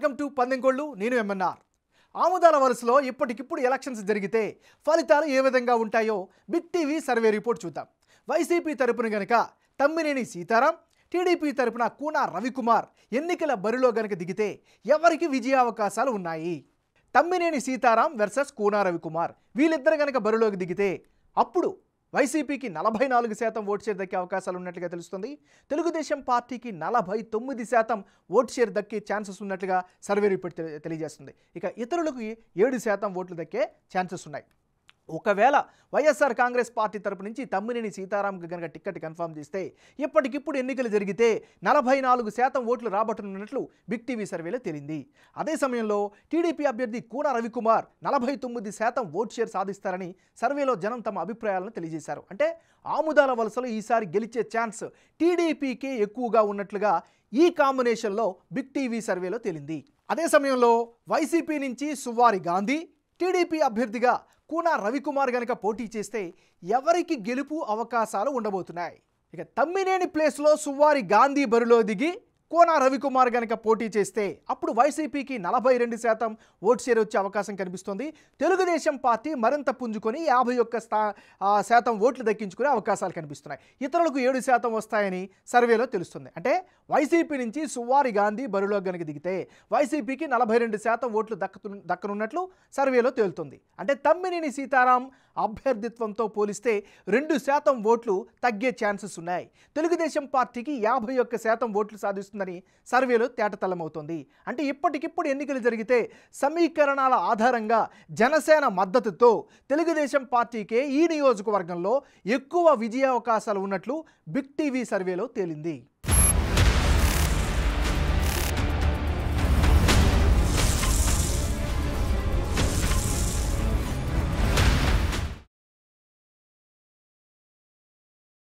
Welcome to పందెంకోళ్ళు. నేను MNR. ఆముదాల వలసలో ఇప్పటికిప్పుడు elections జరిగితే ఫలితాలు ఏ విధంగా ఉంటాయో బిగ్ టీవీ సర్వే రిపోర్ట్ చూద్దాం. వైసీపీ తరపున గనక తమ్మినేని సీతారాం, టీడీపీ తరపున కూన రవికుమార్ ఎన్నికల బరిలో గనక దిగితే ఎవరికి విజయావకాశాలు ఉన్నాయి? తమ్మినేని సీతారాం వర్సెస్ కూన రవికుమార్ వీళ్ళిద్దరు గనక బరిలోకి దిగితే అప్పుడు వైసీపీకి 44% ఓటు షేర్ దక్కే అవకాశాలు ఉన్నట్లుగా తెలుస్తుంది. తెలుగుదేశం పార్టీకి 49% ఓటు షేర్ దక్కే ఛాన్సెస్ ఉన్నట్లుగా సర్వే రిపోర్ట్ తెలియజేస్తుంది. ఇక ఇతరులకు 7% ఓట్లు దక్కే ఛాన్సెస్ ఉన్నాయి. ఒకవేళ వైఎస్ఆర్ కాంగ్రెస్ పార్టీ తరపు నుంచి తమ్మినేని సీతారాంకి కనుక టికెట్ కన్ఫర్మ్ చేస్తే ఇప్పటికిప్పుడు ఎన్నికలు జరిగితే 44% ఓట్లు రాబట్టనున్నట్లు బిగ్ టీవీ సర్వేలో తేలింది. అదే సమయంలో టీడీపీ అభ్యర్థి కూన రవికుమార్ 49% ఓటు షేర్ సాధిస్తారని సర్వేలో జనం తమ అభిప్రాయాలను తెలియజేశారు. అంటే ఆముదాల వలసలో ఈసారి గెలిచే ఛాన్స్ టీడీపీకే ఎక్కువగా ఉన్నట్లుగా ఈ కాంబినేషన్లో బిగ్ టీవీ సర్వేలో తేలింది. అదే సమయంలో వైసీపీ నుంచి సువ్వారి గాంధీ, టీడీపీ అభ్యర్థిగా కూన రవికుమార్ గనక పోటీ చేస్తే ఎవరికి గెలుపు అవకాశాలు ఉండబోతున్నాయి? ఇక తమ్మినేని ప్లేస్లో సువ్వారి గాంధీ బరిలో దిగి కూన రవికుమార్ గనక పోటీ చేస్తే అప్పుడు వైసీపీకి 42% ఓటు షేర్ వచ్చే అవకాశం కనిపిస్తుంది. తెలుగుదేశం పార్టీ మరింత పుంజుకొని 51% ఓట్లు దక్కించుకునే అవకాశాలు కనిపిస్తున్నాయి. ఇతరులకు 7% వస్తాయని సర్వేలో తెలుస్తుంది. అంటే వైసీపీ నుంచి సువ్వారి గాంధీ బరిలో గనక దిగితే వైసీపీకి 42% ఓట్లు దక్కనున్నట్లు సర్వేలో తేలుతుంది. అంటే తమ్మినేని సీతారాం అభ్యర్థిత్వంతో పోలిస్తే 2% ఓట్లు తగ్గే ఛాన్సెస్ ఉన్నాయి. తెలుగుదేశం పార్టీకి 51% ఓట్లు సాధిస్తుందని సర్వేలో తేటతెల్లమవుతోంది. అంటే ఇప్పటికిప్పుడు ఎన్నికలు జరిగితే సమీకరణాల ఆధారంగా జనసేన మద్దతుతో తెలుగుదేశం పార్టీకే ఈ నియోజకవర్గంలో ఎక్కువ విజయావకాశాలు ఉన్నట్లు బిగ్ టీవీ సర్వేలో తేలింది.